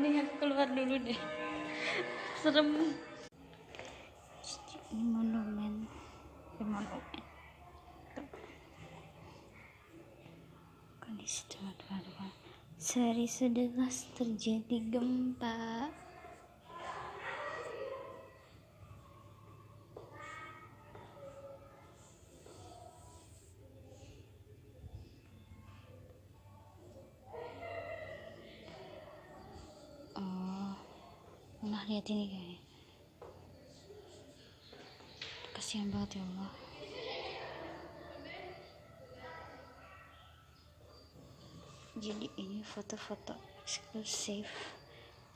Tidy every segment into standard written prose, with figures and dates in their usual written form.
Mending aku keluar dulu deh. Serem. Ini monumen. Kondisi teman-teman. Sehari 11 terjadi gempa. Nah, lihat ini guys, kasihan banget ya Allah. Jadi ini foto-foto eksklusif.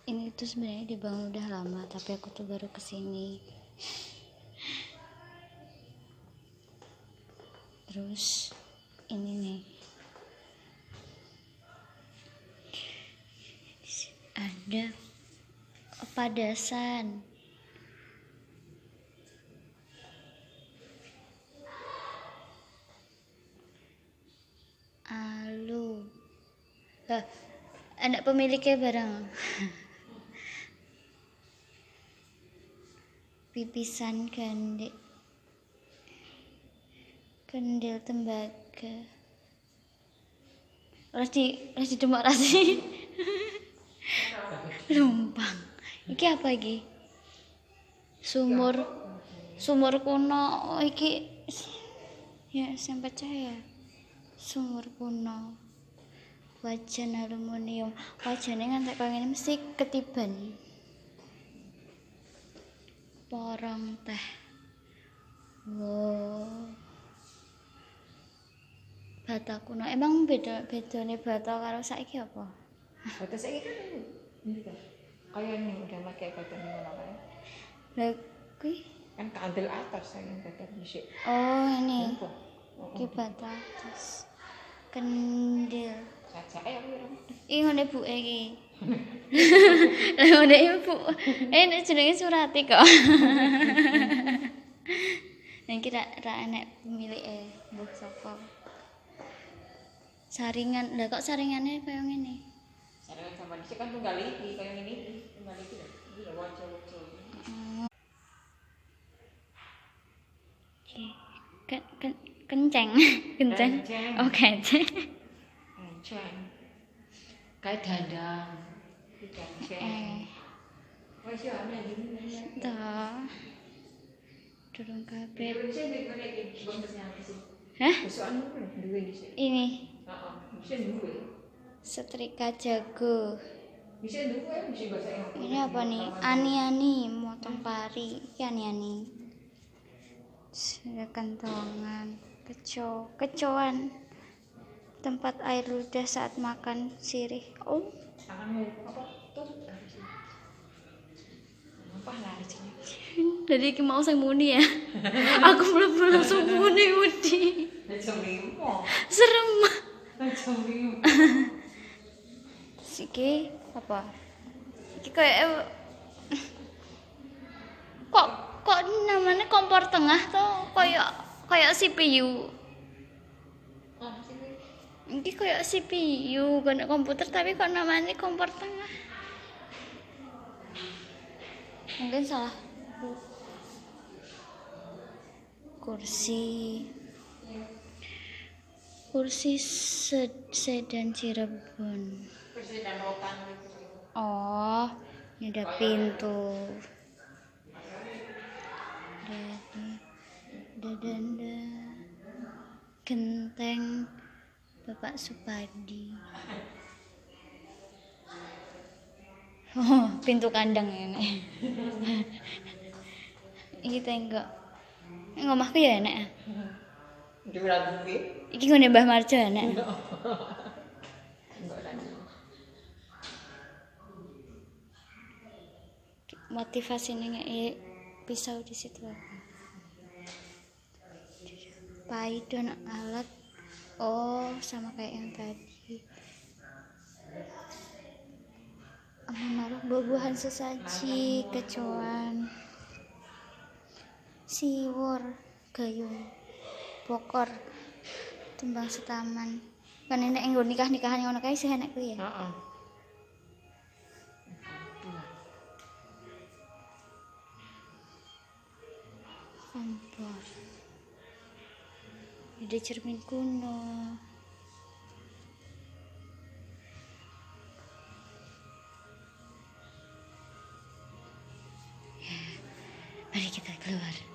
Ini tuh sebenarnya dibangun udah lama, tapi aku tuh baru kesini. Terus ini nih, ada padasan. Alu. Anak pemiliknya barang. Pipisan gandek. Kendil tembaga. Rasi demak rasi. Lumpang. Iki apa iki? Sumur kuno. Oh, iki ya sampai cahaya. Sumur kuno. Wajan aluminium. Wajannya ngantek kaya ngene mesti ketiban. Porong teh. Wow. Bata kuno. Emang bedane bata karo saiki apa? Bata saiki kan ini kan. Kayak ini udah pakai bata ini mana kayak. Lah kuwi Kan keandel atas saya bata bisik. oh ini. Ki bata atas. Kendil. Saja aku ora. Iki ngene buke iki. Lah ngene ibu. Nek jenenge Surati kok. Nek ra enek pemilike, mbuh sapa. Saringan. Lah kok saringane kaya ngene? Saringan sama dhisik kan tunggal iki kaya ngene iki. Tunggal iki lho. Iki lho wajo-wajo. Kenceng. Oh, kenceng. Kayak dandang. Kenceng. Wes yo ana iki. Dah. Durung kabeh. Hah? Besokan duwe dhisik. Ini. Heeh, bisa duwe. Setrika jago. Bisa duwe, bisa bahasa Inggris. Ini apa nih? Ani-ani, motong pari. Iki ani-ani. Ada kentongan, kecoan. Tempat air ludah saat makan sirih. Oh, Tanganmu apa? Tutup harus. Apa lah di sini? dari iki mau sing muni ya. Aku belum langsung muni. Serem. Iki apa? Iki kayak kok namanya kompor tengah tuh kayak CPU. Ini kayak CPU kan komputer tapi kok namanya kompor tengah. Mungkin salah. Kursi sedan Cirebon. Sedan rotan. Oh, ini ada pintu. Dada. Genteng Bapak Supadi. Oh, pintu kandang ini. Iki tengok. Ngomahku ya enak. Di ora duwe. Iki ngene Mbah Marjo enak. Enggak lagi. Motivasinya pisau di situ. Paidon alat. Oh, sama kayak yang tadi. Menaruh buah-buahan sesaji, kecoan, siwur, gayung, bokor, tembang setaman. Kan enek nggo nikah-nikahan ngono kae sih enek kuwi ya. Heeh. kompor, ada cermin kuno, mari kita keluar.